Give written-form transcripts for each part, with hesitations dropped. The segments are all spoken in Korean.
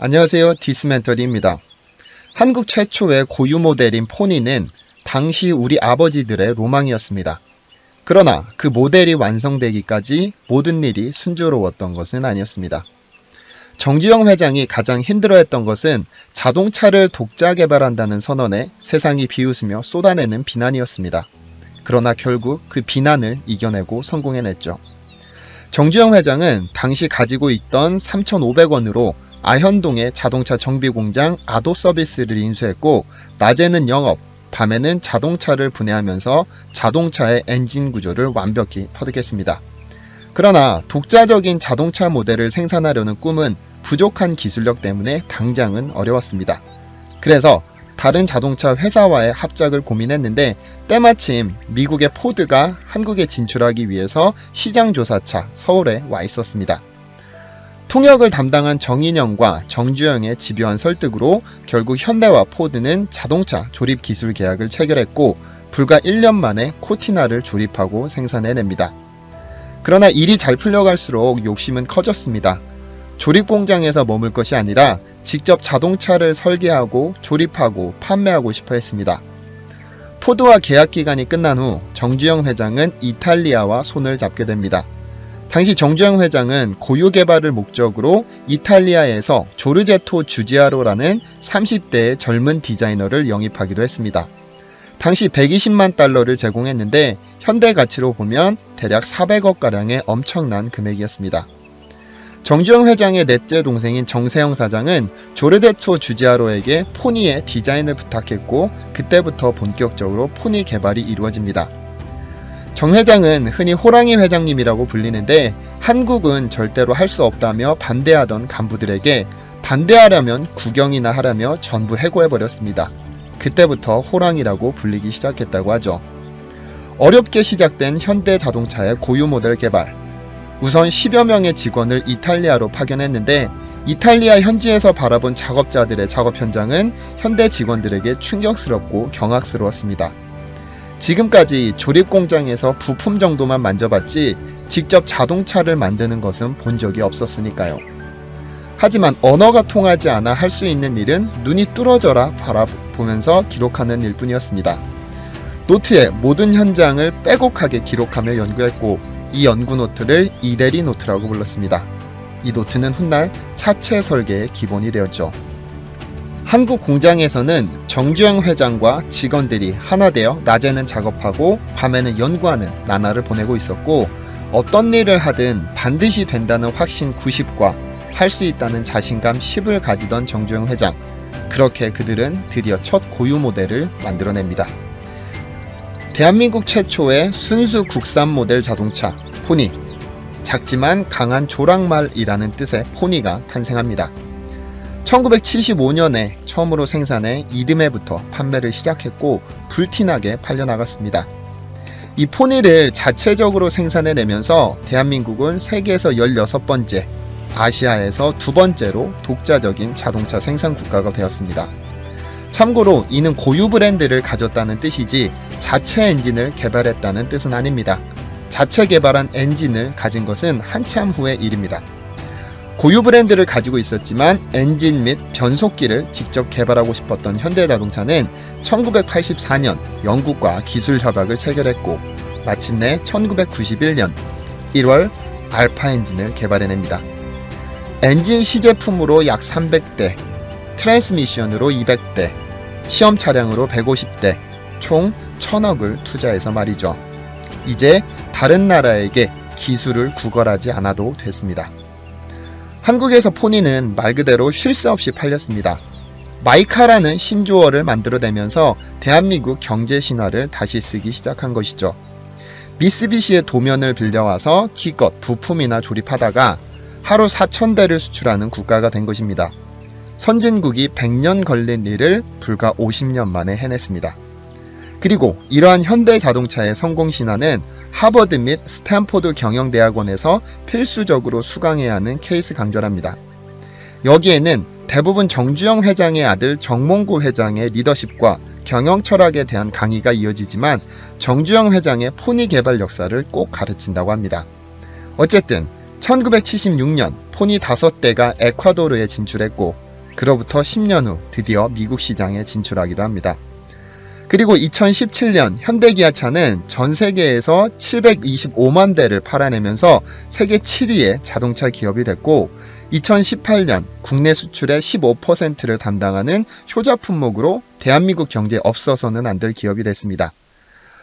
안녕하세요. 디스멘터리입니다. 한국 최초의 고유 모델인 포니는 당시 우리 아버지들의 로망이었습니다. 그러나 그 모델이 완성되기까지 모든 일이 순조로웠던 것은 아니었습니다. 정주영 회장이 가장 힘들어했던 것은 자동차를 독자 개발한다는 선언에 세상이 비웃으며 쏟아내는 비난이었습니다. 그러나 결국 그 비난을 이겨내고 성공해냈죠. 정주영 회장은 당시 가지고 있던 3,500원으로 아현동의 자동차 정비공장 아도 서비스를 인수했고, 낮에는 영업, 밤에는 자동차를 분해하면서 자동차의 엔진 구조를 완벽히 터득했습니다. 그러나 독자적인 자동차 모델을 생산하려는 꿈은 부족한 기술력 때문에 당장은 어려웠습니다. 그래서 다른 자동차 회사와의 합작을 고민했는데 때마침 미국의 포드가 한국에 진출하기 위해서 시장조사차 서울에 와 있었습니다. 통역을 담당한 정인영과 정주영의 집요한 설득으로 결국 현대와 포드는 자동차 조립 기술 계약을 체결했고, 불과 1년 만에 코티나를 조립하고 생산해냅니다. 그러나 일이 잘 풀려갈수록 욕심은 커졌습니다. 조립 공장에서 머물 것이 아니라 직접 자동차를 설계하고 조립하고 판매하고 싶어 했습니다. 포드와 계약 기간이 끝난 후 정주영 회장은 이탈리아와 손을 잡게 됩니다. 당시 정주영 회장은 고유 개발을 목적으로 이탈리아에서 조르제토 주지아로라는 30대의 젊은 디자이너를 영입하기도 했습니다. 당시 120만 달러를 제공했는데 현대 가치로 보면 대략 400억가량의 엄청난 금액이었습니다. 정주영 회장의 넷째 동생인 정세영 사장은 조르제토 주지아로에게 포니의 디자인을 부탁했고, 그때부터 본격적으로 포니 개발이 이루어집니다. 정 회장은 흔히 호랑이 회장님이라고 불리는데 한국은 절대로 할 수 없다며 반대하던 간부들에게 반대하려면 구경이나 하라며 전부 해고해버렸습니다. 그때부터 호랑이라고 불리기 시작했다고 하죠. 어렵게 시작된 현대자동차의 고유 모델 개발. 우선 10여 명의 직원을 이탈리아로 파견했는데 이탈리아 현지에서 바라본 작업자들의 작업 현장은 현대 직원들에게 충격스럽고 경악스러웠습니다. 지금까지 조립 공장에서 부품 정도만 만져봤지 직접 자동차를 만드는 것은 본 적이 없었으니까요. 하지만 언어가 통하지 않아 할 수 있는 일은 눈이 뚫어져라 바라보면서 기록하는 일뿐이었습니다. 노트에 모든 현장을 빼곡하게 기록하며 연구했고, 이 연구 노트를 이대리 노트라고 불렀습니다. 이 노트는 훗날 차체 설계의 기본이 되었죠. 한국 공장에서는 정주영 회장과 직원들이 하나 되어 낮에는 작업하고 밤에는 연구하는 나날을 보내고 있었고, 어떤 일을 하든 반드시 된다는 확신 90과 할 수 있다는 자신감 10을 가지던 정주영 회장. 그렇게 그들은 드디어 첫 고유 모델을 만들어냅니다. 대한민국 최초의 순수 국산 모델 자동차 포니. 작지만 강한 조랑말이라는 뜻의 포니가 탄생합니다. 1975년에 처음으로 생산해 이듬해부터 판매를 시작했고 불티나게 팔려나갔습니다. 이 포니를 자체적으로 생산해내면서 대한민국은 세계에서 16번째, 아시아에서 2번째로 독자적인 자동차 생산 국가가 되었습니다. 참고로 이는 고유 브랜드를 가졌다는 뜻이지 자체 엔진을 개발했다는 뜻은 아닙니다. 자체 개발한 엔진을 가진 것은 한참 후의 일입니다. 고유 브랜드를 가지고 있었지만 엔진 및 변속기를 직접 개발하고 싶었던 현대자동차는 1984년 영국과 기술 협약을 체결했고, 마침내 1991년 1월 알파 엔진을 개발해냅니다. 엔진 시제품으로 약 300대, 트랜스미션으로 200대, 시험 차량으로 150대, 총 1000억을 투자해서 말이죠. 이제 다른 나라에게 기술을 구걸하지 않아도 됐습니다. 한국에서 포니는 말 그대로 쉴 새 없이 팔렸습니다. 마이카라는 신조어를 만들어내면서 대한민국 경제 신화를 다시 쓰기 시작한 것이죠. 미쓰비시의 도면을 빌려와서 기껏 부품이나 조립하다가 하루 4,000대를 수출하는 국가가 된 것입니다. 선진국이 100년 걸린 일을 불과 50년 만에 해냈습니다. 그리고 이러한 현대자동차의 성공 신화는 하버드 및 스탠포드 경영대학원에서 필수적으로 수강해야 하는 케이스 강좌랍니다. 여기에는 대부분 정주영 회장의 아들 정몽구 회장의 리더십과 경영 철학에 대한 강의가 이어지지만 정주영 회장의 포니 개발 역사를 꼭 가르친다고 합니다. 어쨌든 1976년 포니 5대가 에콰도르에 진출했고 그로부터 10년 후 드디어 미국 시장에 진출하기도 합니다. 그리고 2017년 현대기아차는 전 세계에서 725만 대를 팔아내면서 세계 7위의 자동차 기업이 됐고 2018년 국내 수출의 15%를 담당하는 효자 품목으로 대한민국 경제에 없어서는 안 될 기업이 됐습니다.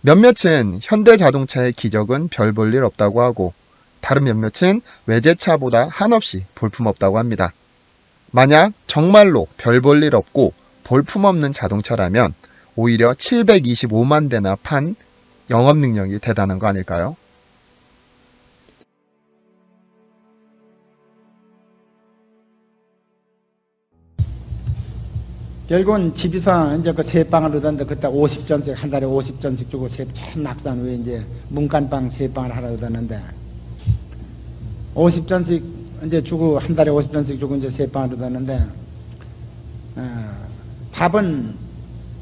몇몇은 현대자동차의 기적은 별 볼 일 없다고 하고 다른 몇몇은 외제차보다 한없이 볼품없다고 합니다. 만약 정말로 별 볼 일 없고 볼품없는 자동차라면 오히려 725만 대나 판 영업 능력이 대단한 거 아닐까요? 결국은 집에서 이제 그 세방을 얻었는데 그때 50전씩 한 달에 50전씩 주고 참 낙산 후에 이제 문간방 세방을 하라 얻었는데 50전씩 이제 주고 한 달에 50전씩 주고 이제 세방을 얻었는데 밥은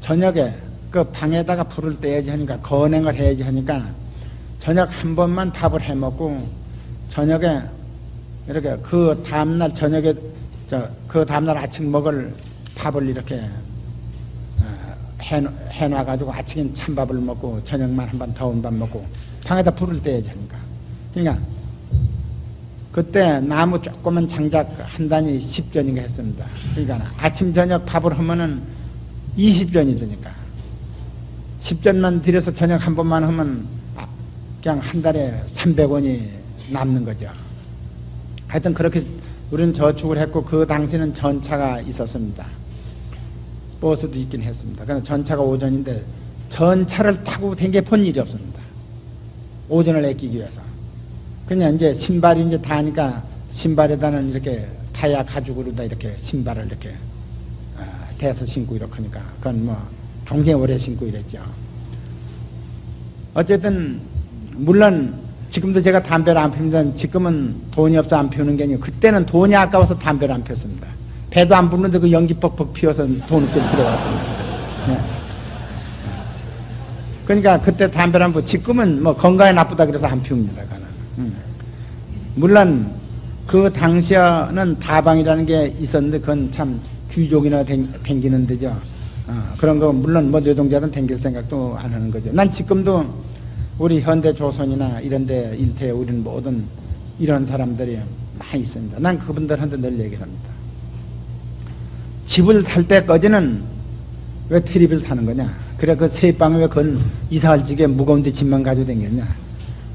저녁에 그 방에다가 불을 떼야지 하니까 건행을 해야지 하니까 저녁 한 번만 밥을 해 먹고 저녁에 이렇게 그 다음날 저녁에 그 다음날 아침 먹을 밥을 이렇게 해놔가지고 아침엔 찬밥을 먹고 저녁만 한 번 더운 밥 먹고 방에다 불을 떼야지 하니까 그러니까 그때 나무 조그만 장작 한 단이 10전인가 했습니다. 그러니까 아침 저녁 밥을 하면은 20전이 되니까 10전만 들여서 저녁 한 번만 하면 그냥 한 달에 300원이 남는 거죠. 하여튼 그렇게 우리는 저축을 했고 그 당시는 전차가 있었습니다. 버스도 있긴 했습니다. 그러나 전차가 오전인데 전차를 타고 댕겨 본 일이 없습니다. 오전을 아끼기 위해서. 그냥 이제 신발이 이제 다니까 신발에다는 이렇게 타야 가죽으로다 이렇게 신발을 이렇게 대서 신고 이렇게 하니까 그건 뭐 굉장히 오래 신고 이랬죠. 어쨌든 물론 지금도 제가 담배를 안 핍니다. 지금은 돈이 없어 안 피우는 게 아니고 그때는 돈이 아까워서 담배를 안 폈습니다. 배도 안 부르는데 그 연기 뻑뻑 피워서 돈 없을 필요가 없습니다. 네. 그러니까 그때 담배를 안 피우고 지금은 뭐 건강에 나쁘다 그래서 안 피웁니다. 물론 그 당시에는 다방이라는 게 있었는데 그건 참 귀족이나 댕기는 데죠. 그런 거 물론 뭐 노동자든 댕길 생각도 안 하는 거죠. 난 지금도 우리 현대조선이나 이런 데 일대에 우리는 모든 이런 사람들이 많이 있습니다. 난 그분들한테 늘 얘기를 합니다. 집을 살 때까지는 왜 테레비를 사는 거냐? 그래 그 세방에 왜 그건 이사할 지게 무거운데 집만 가지고 다녔냐?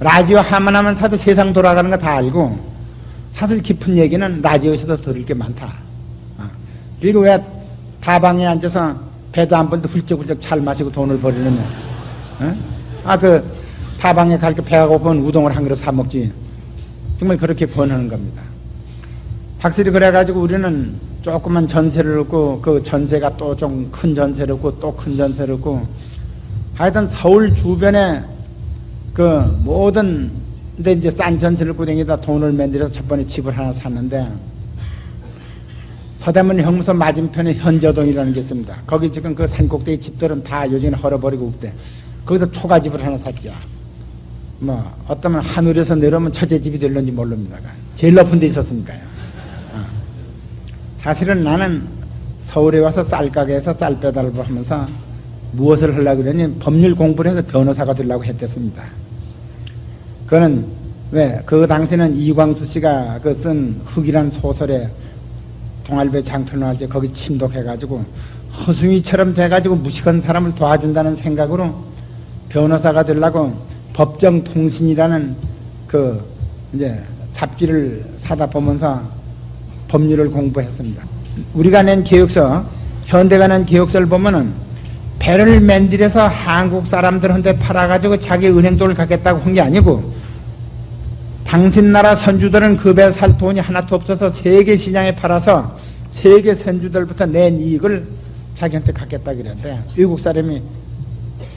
라디오 하나만 사도 세상 돌아가는 거 다 알고 사실 깊은 얘기는 라디오에서도 들을 게 많다. 그리고 왜 다방에 앉아서 배도 안 부는데 훌쩍훌쩍 잘 마시고 돈을 버리느냐? 그 다방에 갈 때 배가 고프면 우동을 한 그릇 사 먹지. 정말 그렇게 권하는 겁니다. 확실히 그래가지고 우리는 조그만 전세를 얻고 그 전세가 또 좀 큰 전세를 얻고 또 큰 전세를 얻고 하여튼 서울 주변에 그 모든 데 이제 싼 전세를 얻고 다니다 돈을 만들어서 첫 번에 집을 하나 샀는데 서대문 형무소 맞은편에 현저동이라는 게 있습니다. 거기 지금 그 산꼭대기 집들은 다 요즘에 헐어버리고 없대. 거기서 초가집을 하나 샀죠. 뭐 어떠면 하늘에서 내려오면 처제집이 될런지 모릅니다. 제일 높은 데 있었으니까요. 사실은 나는 서울에 와서 쌀가게에서 쌀 배달을 하면서 무엇을 하려고 그러니 법률 공부를 해서 변호사가 되려고 했댔습니다. 그거는 왜 그 당시에는 이광수 씨가 그 쓴 흑이란 소설에 동할배 장편을 때 거기 침독해가지고 허숭이처럼 돼가지고 무식한 사람을 도와준다는 생각으로 변호사가 되려고 법정통신이라는 그 이제 잡지를 사다 보면서 법률을 공부했습니다. 우리가 낸 계획서, 현대가 낸 계획서를 보면은 배를 만들어서 한국 사람들한테 팔아가지고 자기 은행돈을 갖겠다고 한 게 아니고 당신 나라 선주들은 그 배 살 돈이 하나도 없어서 세계 시장에 팔아서 세계 선주들부터 낸 이익을 자기한테 갖겠다 그랬는데 외국 사람이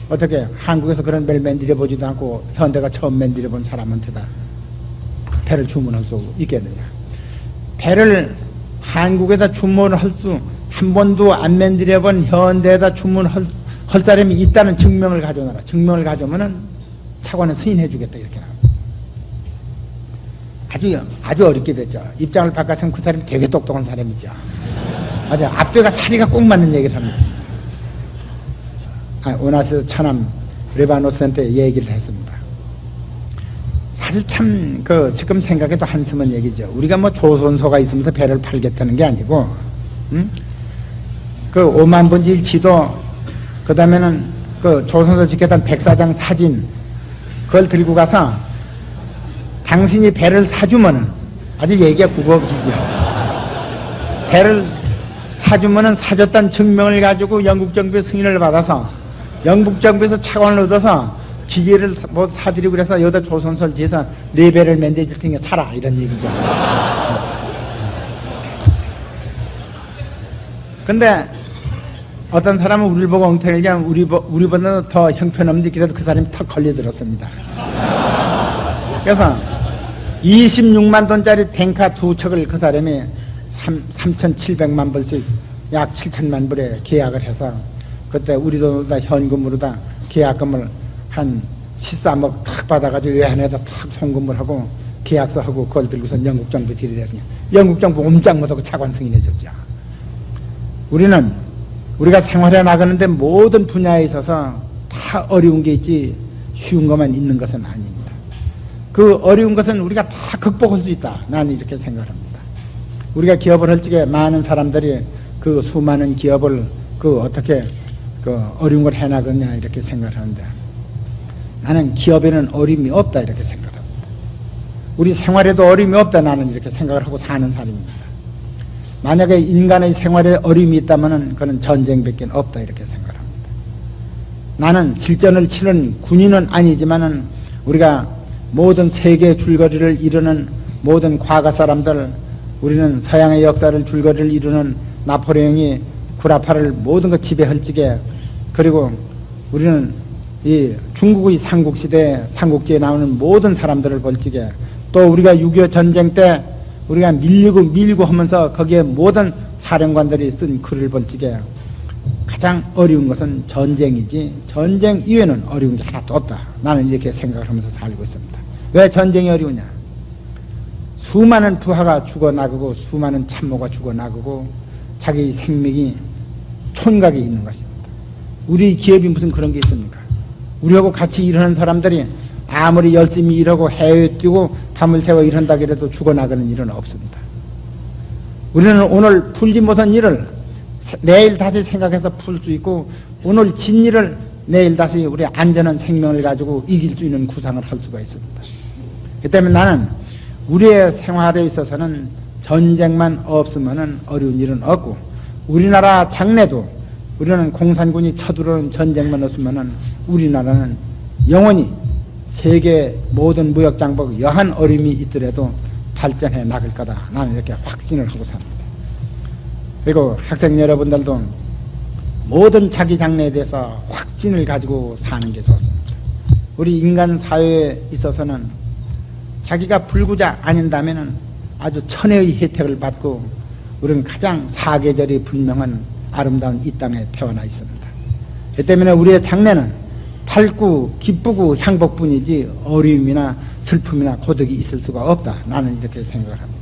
어떻게 한국에서 그런 배를 만들어 보지도 않고 현대가 처음 만들어 본 사람한테다 배를 주문할 수 있겠느냐. 배를 한국에다 주문할 수 한 번도 안 만들어 본 현대에다 주문할 사람이 있다는 증명을 가져오너라. 증명을 가져오면은 차관은 승인해 주겠다 이렇게 아주 어렵게 됐죠. 입장을 바꿔서 그 사람이 되게 똑똑한 사람이죠. 아주 앞뒤가 사리가 꼭 맞는 얘기를 합니다. 오나시스 처남 레바노스한테 얘기를 했습니다. 사실 참 지금 생각해도 한숨은 얘기죠. 우리가 뭐 조선소가 있으면서 배를 팔겠다는 게 아니고, 그 5만 분지 지도, 그 다음에는 그 조선소 지켰던 백사장 사진, 그걸 들고 가서 당신이 배를 사주면은, 아주 얘기가 국어기죠. 배를 사주면은 사줬다는 증명을 가지고 영국 정부의 승인을 받아서 영국 정부에서 차관을 얻어서 기계를 뭐 사드리고 그래서 여기다 조선소를 지어서 4배를 만들어줄 테니까 사라, 이런 얘기죠. 근데 어떤 사람은 우리를 보고 엉터리를 그냥 우리보다 더 형편없는데 그래도 그 사람이 턱 걸려들었습니다. 그래서 26만 돈짜리 탱카 2척을 그 사람이 3,700만 불씩 약 7천만 불에 계약을 해서 그때 우리 돈으로 다 현금으로 다 계약금을 한 13억 탁 받아가지고 외환에다 탁 송금을 하고 계약서 하고 그걸 들고서 영국 정부에 들이댔으니 영국 정부 옴짝 못하고 차관 승인해줬죠. 우리가 생활해 나가는데 모든 분야에 있어서 다 어려운 게 있지 쉬운 것만 있는 것은 아닙니다. 그 어려운 것은 우리가 다 극복할 수 있다. 나는 이렇게 생각합니다. 우리가 기업을 할 적에 많은 사람들이 그 수많은 기업을 어떻게 어려운 걸 해나가냐 이렇게 생각하는데 나는 기업에는 어려움이 없다 이렇게 생각합니다. 우리 생활에도 어려움이 없다 나는 이렇게 생각을 하고 사는 사람입니다. 만약에 인간의 생활에 어려움이 있다면 그는 전쟁밖에 없다 이렇게 생각합니다. 나는 실전을 치는 군인은 아니지만은 우리가 모든 세계 줄거리를 이루는 모든 과거 사람들, 우리는 서양의 역사를 줄거리를 이루는 나폴레옹이 구라파를 모든 것 지배할 적에, 그리고 우리는 이 중국의 삼국시대 삼국지에 나오는 모든 사람들을 볼 적에, 또 우리가 6.25 전쟁 때 우리가 밀고 하면서 거기에 모든 사령관들이 쓴 글을 볼 적에 가장 어려운 것은 전쟁이지 전쟁 이외에는 어려운 게 하나도 없다. 나는 이렇게 생각을 하면서 살고 있습니다. 왜 전쟁이 어려우냐? 수많은 부하가 죽어나가고 수많은 참모가 죽어나가고 자기 생명이 촌각에 있는 것입니다. 우리 기업이 무슨 그런 게 있습니까? 우리하고 같이 일하는 사람들이 아무리 열심히 일하고 해외에 뛰고 밤을 새워 일한다고 해도 죽어나가는 일은 없습니다. 우리는 오늘 풀지 못한 일을 내일 다시 생각해서 풀 수 있고 오늘 진 일을 내일 다시 우리 안전한 생명을 가지고 이길 수 있는 구상을 할 수가 있습니다. 그 때문에 나는 우리의 생활에 있어서는 전쟁만 없으면 어려운 일은 없고, 우리나라 장래도 우리는 공산군이 쳐들어오는 전쟁만 없으면 우리나라는 영원히 세계 모든 무역장복 여한 어려움이 있더라도 발전해 나갈 거다. 나는 이렇게 확신을 하고 삽니다. 그리고 학생 여러분들도 모든 자기 장래에 대해서 확신을 가지고 사는 게 좋습니다. 우리 인간 사회에 있어서는 자기가 불구자 아닌다면 아주 천혜의 혜택을 받고 우리는 가장 사계절이 분명한 아름다운 이 땅에 태어나 있습니다. 그 때문에 우리의 장래는 밝고 기쁘고 행복뿐이지 어려움이나 슬픔이나 고독이 있을 수가 없다. 나는 이렇게 생각을 합니다.